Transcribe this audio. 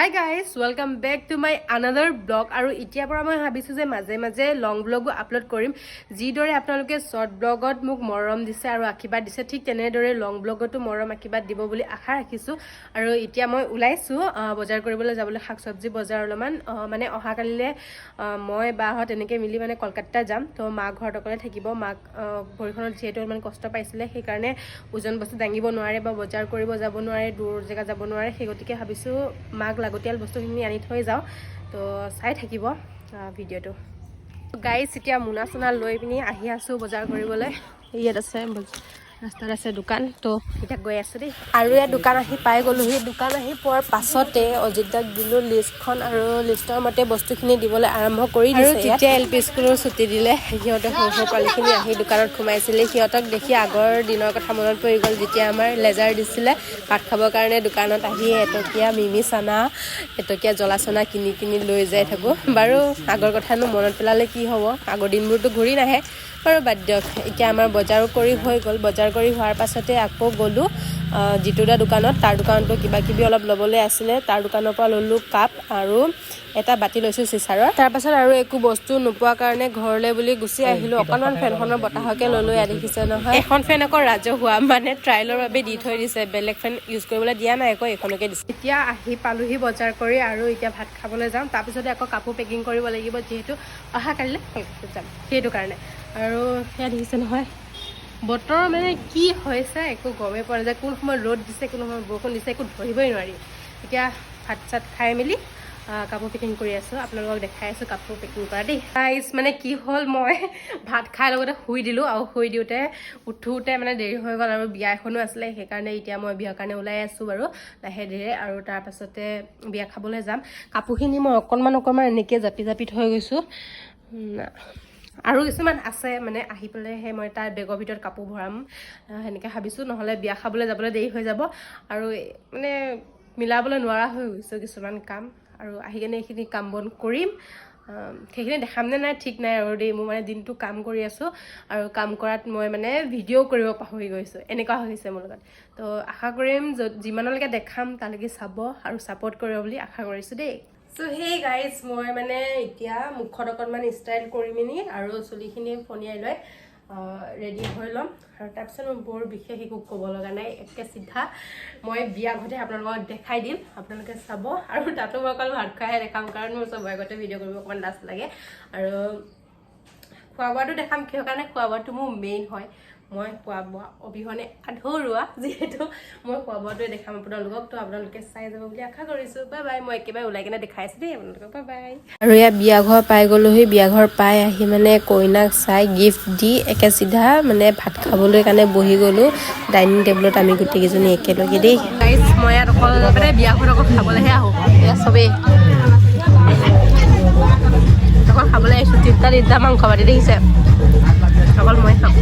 Hi guys, welcome back to my another vlog. আৰু এতিয়া পৰা মই ভাবিছো যে মাজে মাজে লং ব্লগ আপলোড কৰিম যিদৰে আপোনালোকে শৰ্ট ব্লগত মোক মৰম দিছে আৰু আশীৰ্বাদ দিছে ঠিক তেনেদৰে লং ব্লগতো মৰম আশীৰ্বাদ দিব বুলি আশা ৰাখিছো আৰু এতিয়া মই ওলাইছো বজাৰ কৰিবলৈ যাবলৈ শাক সবজি বজাৰ অলপমান মানে অহাকালিলে মই বাহত এনেকৈ মিলি মানে কলকাতা যাম তো মা ঘৰত অকলে থাকিব মাক ভৰিখনত যেহেতু মানে কষ্ট পাইছিলে সেই কাৰণে ওজন বস্তু দাঙিব নোৱাৰে বা বজাৰ কৰিব যাব নোৱাৰে দূৰ জেগা যাব নোৱাৰে সেই গতিকে ভাবিছো মাক লাগতিয়াল বস্তুখিনি আনি থৈ যাওঁ তো চাই থাকিব ভিডিঅ'টো গাইজ এতিয়া মোনা চোনা লৈ পিনি আহি আছোঁ বজাৰ কৰিবলৈ ইয়াত আছে ৰাস্তাত আছে দোকান তো এতিয়া গৈ আছোঁ দেই আৰু ইয়াত দোকান আহি পাই গ'লোঁ সেই দোকান আহি পোৱাৰ পাছতে অজিতদাক দিলোঁ লিষ্টখন আৰু লিষ্টৰ মতে বস্তুখিনি দিবলৈ আৰম্ভ কৰি দিছে যেতিয়া এল পি স্কুলৰ ছুটি দিলে সিহঁতে সৰু সৰু পোৱালিখিনি আহি দোকানত সোমাইছিলে সিহঁতক দেখি আগৰ দিনৰ কথা মনত পৰি গ'ল যেতিয়া আমাৰ লেজাৰ দিছিলে ভাত খাবৰ কাৰণে দোকানত আহি এটকীয়া মিমি চানা এটকীয়া জ্বলা চনা কিনি কিনি লৈ যাই থাকোঁ বাৰু আগৰ কথানো মনত পেলালে কি হ'ব আগৰ দিনবোৰতো ঘূৰি নাহে বাৰু বাদ দিয়ক এতিয়া আমাৰ বজাৰো কৰি হৈ গ'ল বজাৰ কৰি হোৱাৰ পাছতে আকৌ গ'লোঁ জিতুদা দোকানত তাৰ দোকানতো কিবা কিবি অলপ ল'বলৈ আছিলে তাৰ দোকানৰ পৰা ল'লোঁ কাপ আৰু এটা বাতি লৈছোঁ চিচাৰৰ তাৰপাছত আৰু একো বস্তু নোপোৱাৰ কাৰণে ঘৰলৈ বুলি গুচি আহিলোঁ অকণমান ফেনখনৰ বতাহকে ল'লোঁ ইয়াত দেখিছে নহয় এখন ফেন আকৌ ৰাজহুৱা মানে ট্ৰায়েলৰ বাবে দি থৈ দিছে বেলেগ ফেন ইউজ কৰিবলৈ দিয়া নাই আকৌ এইখনকে দিছে এতিয়া আহি পালোহি বজাৰ কৰি আৰু এতিয়া ভাত খাবলৈ যাম তাৰপিছতে আকৌ কাপোৰ পেকিং কৰিব লাগিব যিহেতু অহাকালিলৈ কলকাতাত যাম সেইটো কাৰণে আৰু ইয়াত দেখিছে নহয় বতৰ মানে কি হৈছে একো গমেই পোৱা নাযায় কোন সময়ত ৰ'দ দিছে কোন সময়ত বৰষুণ দিছে একো ধৰিবই নোৱাৰি এতিয়া ভাত চাত খাই মেলি কাপোৰ পেকিং কৰি আছোঁ আপোনালোকক দেখাই আছোঁ কাপোৰ পেকিং কৰা দেই গাইজ মানে কি হ'ল মই ভাত খাই লগতে শুই দিলোঁ আৰু শুই দিওঁতে উঠোঁতে মানে দেৰি হৈ গ'ল আৰু বিয়া এখনো আছিলে সেইকাৰণে এতিয়া মই বিয়াৰ কাৰণে ওলাই আছোঁ বাৰু লাহে ধীৰে আৰু তাৰপাছতে বিয়া খাবলৈ যাম কাপোৰখিনি মই অকণমান এনেকৈ জাপি জাপি থৈ গৈছোঁ আৰু কিছুমান আছে মানে আহি পেলাইহে মই তাৰ বেগৰ ভিতৰত কাপোৰ ভৰাম সেনেকৈ ভাবিছোঁ নহ'লে বিয়া খাবলৈ যাবলৈ দেৰি হৈ যাব আৰু মানে মিলাবলৈ নোৱাৰা হৈ গৈছোঁ কিছুমান কাম আৰু আহি কেনে এইখিনি কাম বন কৰিম সেইখিনি দেখাম নে নাই ঠিক নাই আৰু দেই মই মানে দিনটো কাম কৰি আছোঁ আৰু কাম কৰাত মই মানে ভিডিঅ' কৰিব পাহৰি গৈছোঁ এনেকুৱা হৈছে মোৰ লগত তো আশা কৰিম যিমানলৈকে দেখাম তালৈকে চাব আৰু ছাপোৰ্ট কৰিব বুলি আশা কৰিছোঁ দেই চ' হেই গাইজ মই মানে এতিয়া মুখত অকণমান ষ্টাইল কৰি মেলি আৰু চুলিখিনি ফনিয়াই লৈ ৰেডি হৈ ল'ম আৰু তাৰপিছত মই বৰ বিশেষ একো ক'ব লগা নাই একে চিধা মই বিয়া ঘৰতে আপোনালোকক দেখাই দিম আপোনালোকে চাব আৰু তাতো মই অকল ভাত খোৱাহে দেখাম কাৰণ মোৰ চব আগতে ভিডিঅ' কৰিব অকণমান লাজ লাগে আৰু খোৱা বোৱাটো দেখাম কিহৰ কাৰণে খোৱা বোৱাটো মোৰ মেইন হয় মই খোৱা বোৱা অবিহনে আধৰুৱা যিহেতু মই খোৱা বোৱাটোৱে দেখাম আপোনালোকক তো আপোনালোকে চাই যাব বুলি আশা কৰিছোঁ বাই বাই মই একেবাৰে ওলাই কিনে দেখাই আছোঁ দেই আপোনালোকক বাই বাই আৰু ইয়াত বিয়া ঘৰ পাই গ'লোহি বিয়া ঘৰ পাই আহি মানে কইনাক চাই গিফ্ট দি একে চিধা মানে ভাত খাবলৈ কাৰণে বহি গ'লোঁ ডাইনিং টেবুলত আমি গোটেইকেইজনী একেলগে দেই গাইজ মই ইয়াত অকল মানে বিয়া ঘৰত অকল খাবলৈহে আহোঁ এয়া চবেই অকল খাবলৈ আহিছোঁ তিনিটা মাংস পাতি দেখিছে অকল মই খাম